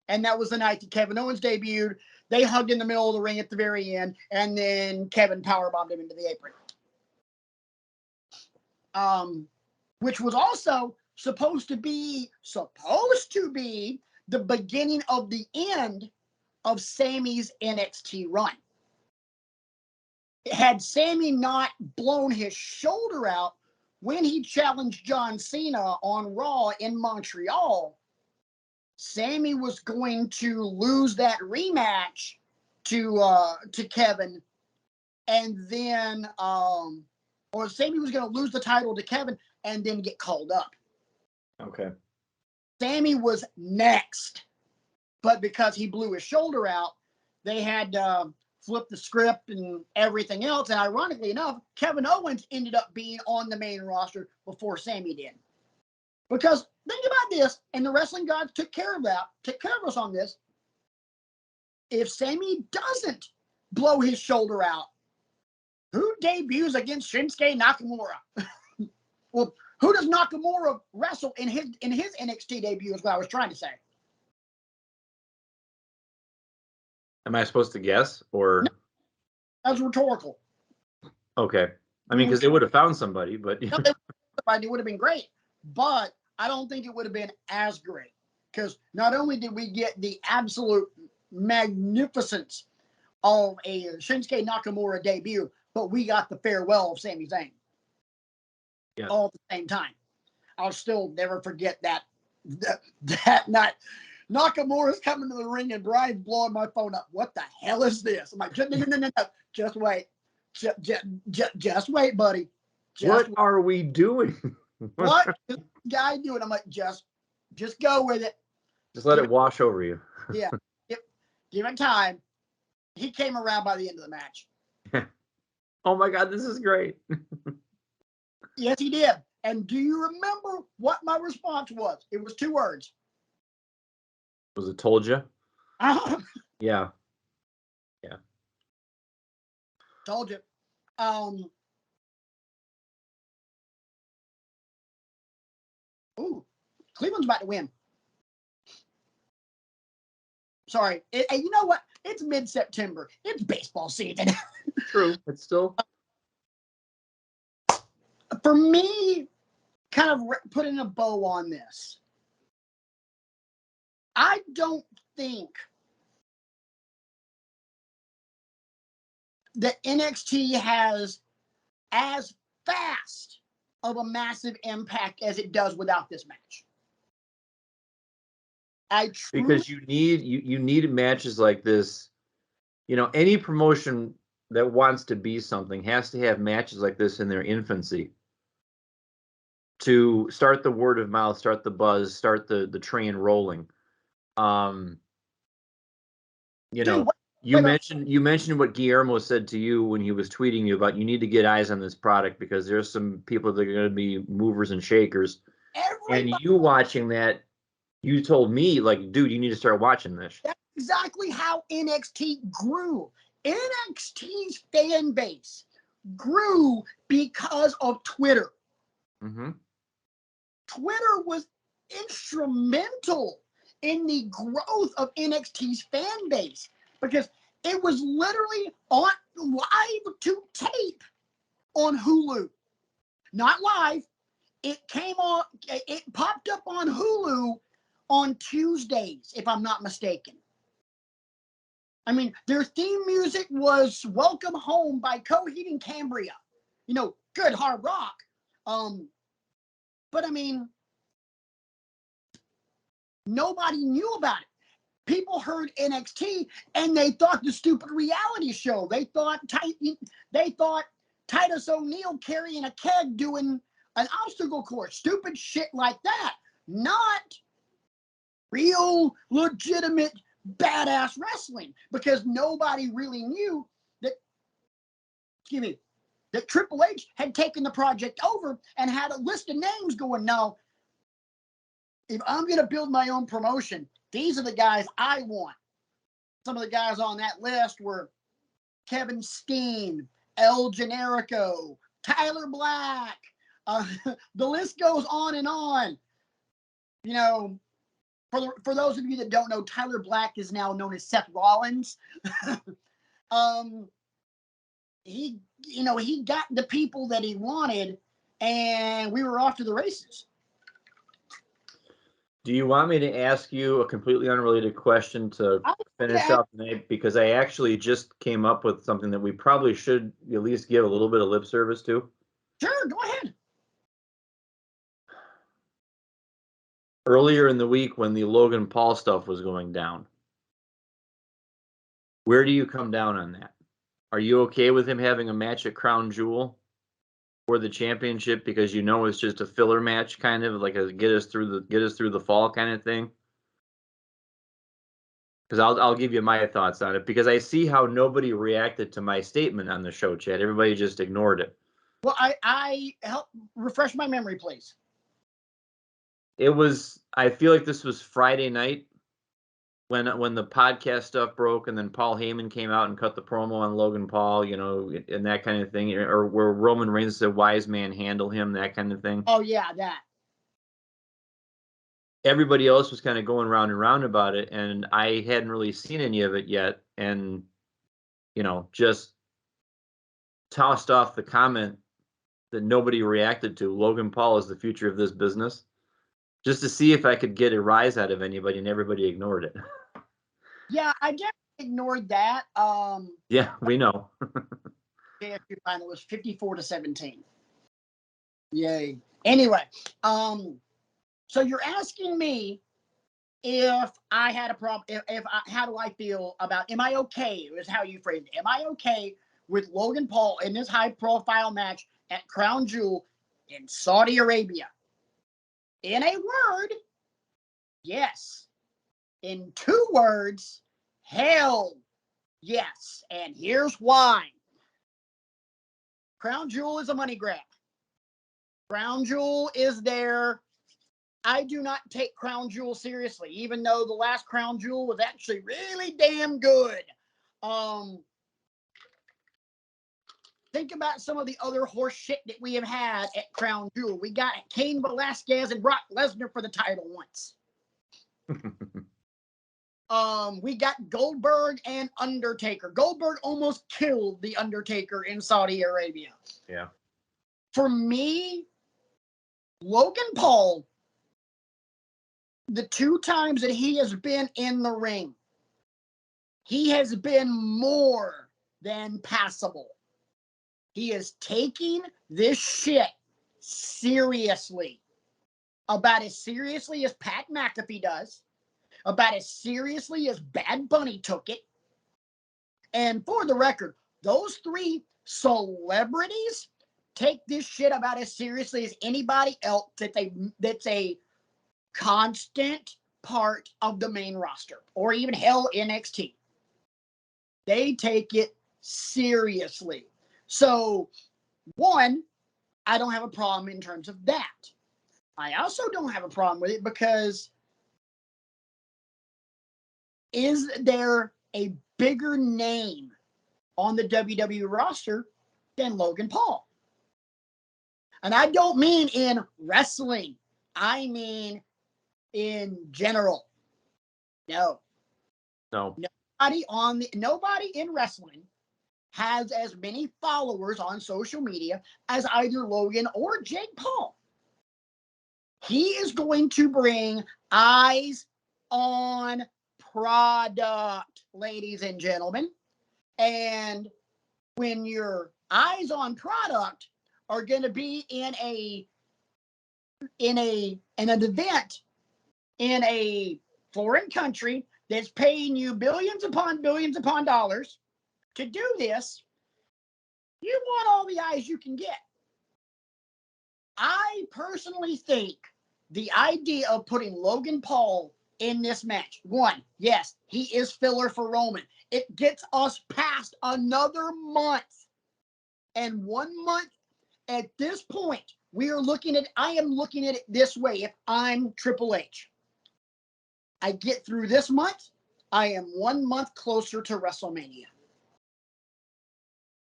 And that was the night that Kevin Owens debuted. They hugged in the middle of the ring at the very end, and then Kevin powerbombed him into the apron. Which was also supposed to be the beginning of the end of Sami's NXT run. Had Sami not blown his shoulder out when he challenged John Cena on Raw in Montreal, Sami was going to lose that rematch to Kevin, and then or Sami was going to lose the title to Kevin and then get called up. Okay. Sami was next, but because he blew his shoulder out, they had to flip the script and everything else. And ironically enough, Kevin Owens ended up being on the main roster before Sami did. Because think about this, and the wrestling gods took care of us on this. If Sami doesn't blow his shoulder out, who debuts against Shinsuke Nakamura? Well, who does Nakamura wrestle in his NXT debut is what I was trying to say. Am I supposed to guess or? No, that's rhetorical. Okay. I mean, because they would have found somebody, but no, it would have been great, but I don't think it would have been as great because not only did we get the absolute magnificence of a Shinsuke Nakamura debut, but we got the farewell of Sami Zayn. Yeah. All at the same time. I'll still never forget that night. Nakamura's coming to the ring and Brian's blowing my phone up. What the hell is this? I'm like, no. Just wait. Just wait, buddy. What are we doing? What is this guy doing? I'm like, just go with it. Just let it wash over you. Yeah. Give it time. He came around by the end of the match. Oh my God, this is great. Yes, he did. And do you remember what my response was? It was 2 words. Was it told you? Uh-huh. Yeah. Told you. Ooh, Cleveland's about to win. Sorry. And you know what? It's mid-September. It's baseball season. True. It's still. For me, kind of putting a bow on this, I don't think that NXT has as fast of a massive impact as it does without this match. Because you need matches like this. You know, any promotion that wants to be something has to have matches like this in their infancy to start the word of mouth, start the buzz, start the train rolling. You know, you mentioned what Guillermo said to you when he was tweeting you about you need to get eyes on this product because there's some people that are going to be movers and shakers. And you watching that, you told me, like, dude, you need to start watching this. That's exactly how NXT grew. NXT's fan base grew because of Twitter. Mm-hmm. Twitter was instrumental in the growth of NXT's fan base because it was literally on live to tape on Hulu. Not live. It popped up on Hulu on Tuesdays, if I'm not mistaken. I mean, their theme music was Welcome Home by Coheed and Cambria. You know, good hard rock. But I mean, nobody knew about it. People heard NXT and they thought the stupid reality show. They thought Titus O'Neil carrying a keg doing an obstacle course. Stupid shit like that. Not real, legitimate, badass wrestling. Because nobody really knew that, that Triple H had taken the project over and had a list of names going, no, if I'm going to build my own promotion, these are the guys I want. Some of the guys on that list were Kevin Steen, El Generico, Tyler Black. The list goes on and on. You know, for those of you that don't know, Tyler Black is now known as Seth Rollins. He got the people that he wanted, and we were off to the races. Do you want me to ask you a completely unrelated question to finish up tonight? Because I actually just came up with something that we probably should at least give a little bit of lip service to. Sure, go ahead. Earlier in the week when the Logan Paul stuff was going down, where do you come down on that? Are you okay with him having a match at Crown Jewel for the championship because it's just a filler match, kind of like a get us through the fall kind of thing? Because I'll give you my thoughts on it, because I see how nobody reacted to my statement on the show chat. Everybody just ignored it. Well, I help refresh my memory, please. I feel like this was Friday night when the podcast stuff broke, and then Paul Heyman came out and cut the promo on Logan Paul, and that kind of thing, or where Roman Reigns said, "Wise man handle him," that kind of thing. Oh yeah, that. Everybody else was kind of going round and round about it, and I hadn't really seen any of it yet, and just tossed off the comment that nobody reacted to. Logan Paul is the future of this business, just to see if I could get a rise out of anybody, and everybody ignored it. Yeah, I definitely ignored that. Yeah, we know. JFK final was 54-17. Yay. Anyway, so you're asking me if I had a problem, how do I feel about, am I okay, is how you phrased it. Am I okay with Logan Paul in this high profile match at Crown Jewel in Saudi Arabia? In a word, yes. In 2 words, hell yes. And here's why. Crown Jewel is a money grab. Crown Jewel is there. I do not take Crown Jewel seriously, even though the last Crown Jewel was actually really damn good. Think about some of the other horse shit that we have had at Crown Jewel. We got Cain Velasquez and Brock Lesnar for the title once. We got Goldberg and Undertaker. Goldberg almost killed the Undertaker in Saudi Arabia. Yeah. For me, Logan Paul, the 2 times that he has been in the ring, he has been more than passable. He is taking this shit seriously. About as seriously as Pat McAfee does. About as seriously as Bad Bunny took it. And for the record, those 3 celebrities take this shit about as seriously as anybody else that's a constant part of the main roster, or even hell NXT. They take it seriously. So, 1, I don't have a problem in terms of that. I also don't have a problem with it because is there a bigger name on the WWE roster than Logan Paul? And I don't mean in wrestling. I mean in general. No. Nobody in wrestling has as many followers on social media as either Logan or Jake Paul. He is going to bring eyes on product, ladies and gentlemen. And when your eyes on product are going to be in an event in a foreign country that's paying you billions upon dollars to do this, you want all the eyes you can get. I personally think the idea of putting Logan Paul in this match, 1, yes, he is filler for Roman. It gets us past another month. And 1 month at this point, I am looking at it this way. If I'm Triple H, I get through this month, I am 1 month closer to WrestleMania.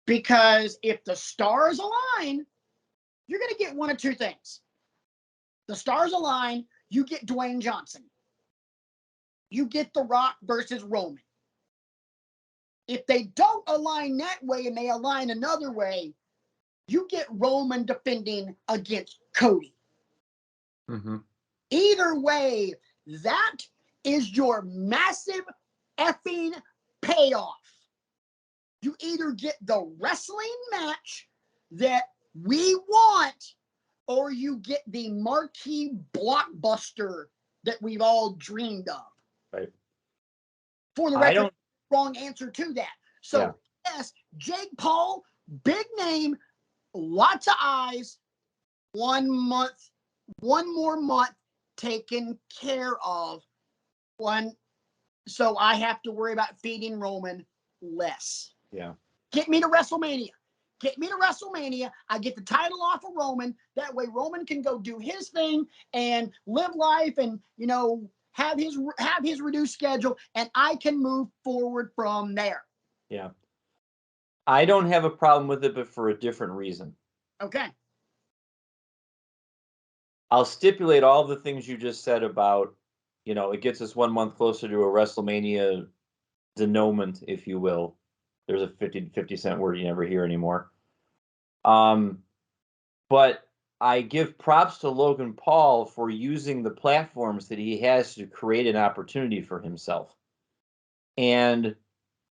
Because if the stars align, you're going to get 1 of 2 things. The stars align, you get Dwayne Johnson. you get The Rock versus Roman. If they don't align that way and they align another way, you get Roman defending against Cody. Mm-hmm. Either way, that is your massive effing payoff. You either get the wrestling match that we want, or you get the marquee blockbuster that we've all dreamed of. Right. For the record, wrong answer to that. So, yes, Jake Paul, big name, lots of eyes, 1 month, one more month taken care of. So I have to worry about feeding Roman less. Yeah. Get me to WrestleMania. Get me to WrestleMania. I get the title off of Roman. That way Roman can go do his thing and live life and, have his reduced schedule, and I can move forward from there. Yeah. I don't have a problem with it, but for a different reason. Okay. I'll stipulate all the things you just said about, it gets us 1 month closer to a WrestleMania denouement, if you will. There's a 50-cent word you never hear anymore. But I give props to Logan Paul for using the platforms that he has to create an opportunity for himself. And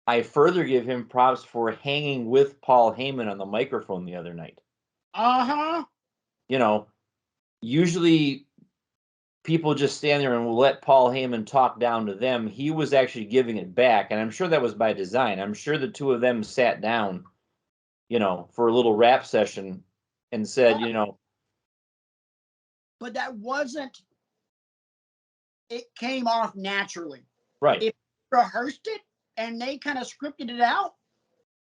I further give him props for hanging with Paul Heyman on the microphone the other night. Uh-huh. Usually people just stand there and will let Paul Heyman talk down to them. He was actually giving it back, and I'm sure that was by design. I'm sure the two of them sat down, for a little rap session and said, But that wasn't, it came off naturally. right. If you rehearsed it and they kind of scripted it out,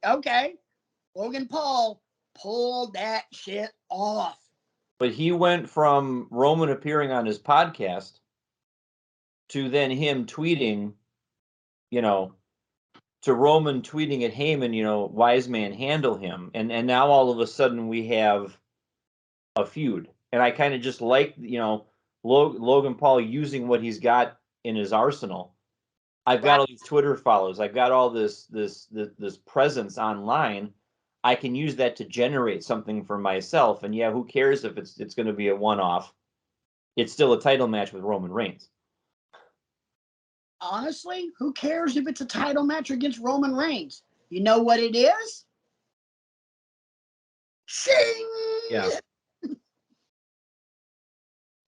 okay, Logan Paul pulled that shit off. But he went from Roman appearing on his podcast to then him tweeting, to Roman tweeting at Heyman, wise man, handle him. And now all of a sudden we have a feud. And I kind of just like, Logan Paul using what he's got in his arsenal. I've got all these Twitter follows. I've got all this presence online. I can use that to generate something for myself. And yeah, who cares if it's going to be a one-off? It's still a title match with Roman Reigns. Honestly, who cares if it's a title match against Roman Reigns? You know what it is? Shing! Yeah.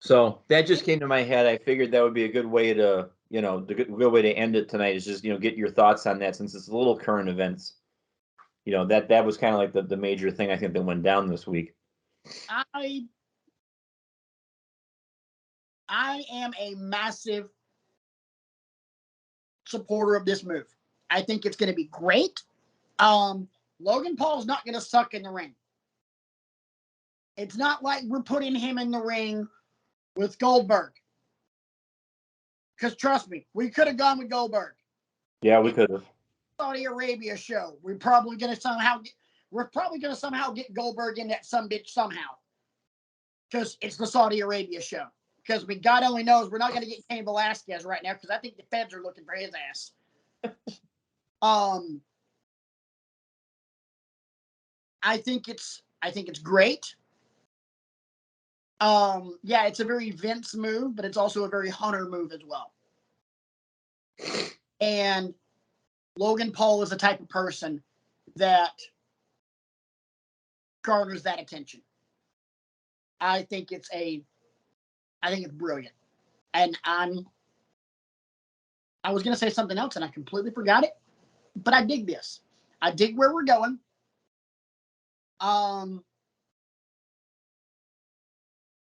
So that just came to my head. I figured that would be a good way to, the good way to end it tonight is just, get your thoughts on that, since it's a little current events. That was kind of like the major thing I think that went down this week. I am a massive supporter of this move. I think it's going to be great. Logan Paul's not going to suck in the ring. It's not like we're putting him in the ring with Goldberg. Because trust me, we could have gone with Goldberg. Yeah, we could have. Saudi Arabia show. We're probably going to somehow get Goldberg in that some bitch somehow. Because it's the Saudi Arabia show. Because God only knows we're not going to get Cain Velasquez right now, because I think the feds are looking for his ass. I think it's great. Yeah, it's a very Vince move, but it's also a very Hunter move as well. And Logan Paul is the type of person that garners that attention. I think it's brilliant. And I was going to say something else and I completely forgot it, but I dig this. I dig where we're going.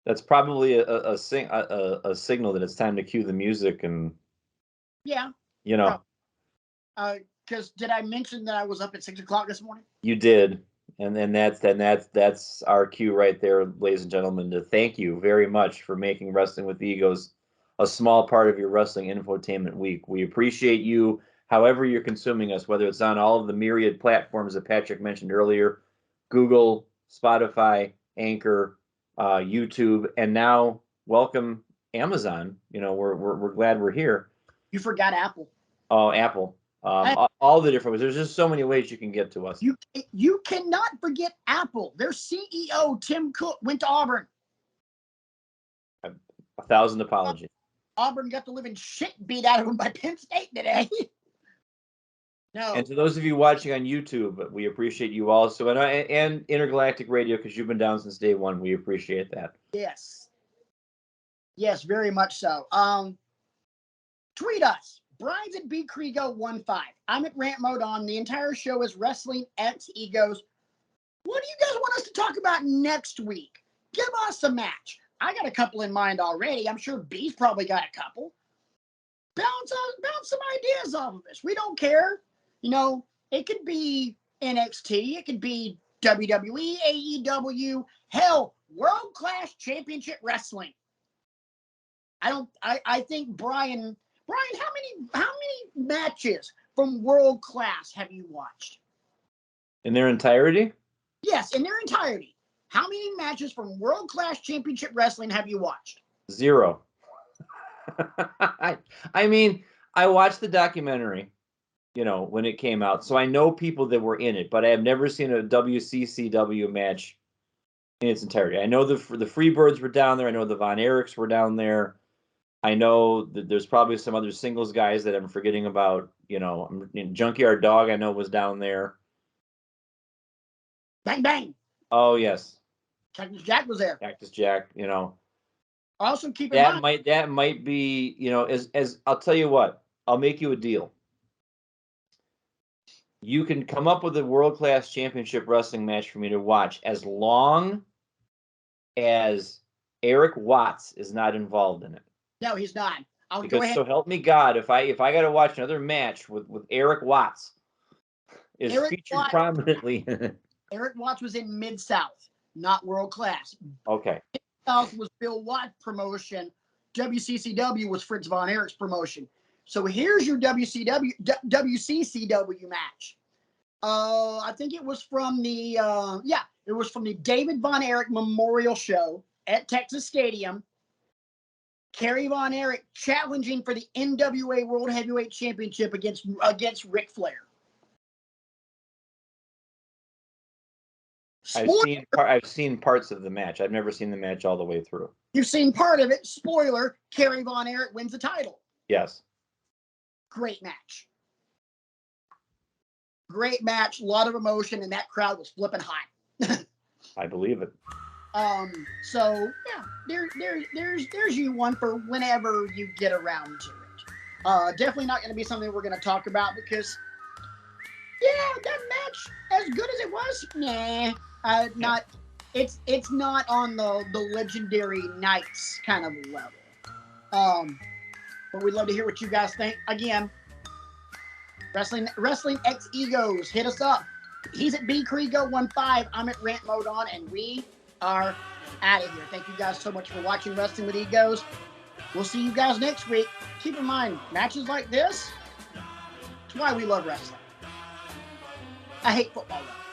That's probably a signal that it's time to cue the music, and yeah, because did I mention that I was up at 6:00 this morning? You did, and that's our cue right there, ladies and gentlemen, to thank you very much for making Wrestling with Egos a small part of your wrestling infotainment week. We appreciate you, however you're consuming us, whether it's on all of the myriad platforms that Patrick mentioned earlier, Google, Spotify, Anchor, YouTube, and now welcome Amazon. We're glad we're here. You forgot Apple. Oh, Apple. All the different ways. There's just so many ways you can get to us. You cannot forget Apple. Their CEO, Tim Cook, went to Auburn. 1,000 apologies. Auburn got the living shit beat out of them by Penn State today. No. And to those of you watching on YouTube, we appreciate you also. And Intergalactic Radio, because you've been down since day one. We appreciate that. Yes. Yes, very much so. Tweet us. Brian's at BCrigo15. I'm at Rant Mode On. The entire show is Wrestling X Egos. What do you guys want us to talk about next week? Give us a match. I got a couple in mind already. I'm sure B's probably got a couple. Bounce some ideas off of us. We don't care. You know, it could be NXT. It could be WWE, AEW. Hell, World Class Championship Wrestling. I think Brian, how many matches from World Class have you watched? In their entirety? Yes, in their entirety. How many matches from World Class Championship Wrestling have you watched? 0. I mean, I watched the documentary, when it came out, so I know people that were in it, but I have never seen a WCCW match in its entirety. I know the Freebirds were down there. I know the Von Erichs were down there. I know that there's probably some other singles guys that I'm forgetting about. Junkyard Dog, I know, was down there. Bang Bang. Oh yes. Cactus Jack was there. Cactus Jack. Also keep in mind that might be, as I'll tell you what, I'll make you a deal. You can come up with a world-class championship wrestling match for me to watch as long as Eric Watts is not involved in it. No, he's not. Because so help me God, if I got to watch another match with Eric Watts featured prominently in it. Eric Watts was in Mid-South, not World Class. Okay. Mid-South was Bill Watts' promotion. WCCW was Fritz Von Erich's promotion. So here's your WCCW match. I think it was from the David Von Erich Memorial Show at Texas Stadium. Kerry Von Erich challenging for the NWA World Heavyweight Championship against Ric Flair. I've seen parts of the match. I've never seen the match all the way through. You've seen part of it. Spoiler, Kerry Von Erich wins the title. Yes. Great match. Great match. A lot of emotion, and that crowd was flipping high. I believe it. So yeah, there's you one for whenever you get around to it. Definitely not going to be something we're going to talk about because, that match, as good as it was, not. It's not on the legendary Knights kind of level. But we'd love to hear what you guys think. Again, Wrestling X Egos, hit us up. He's at BCrigo15. I'm at Rant Mode On, and we are out of here. Thank you guys so much for watching Wrestling with Egos. We'll see you guys next week. Keep in mind, matches like this, it's why we love wrestling. I hate football though.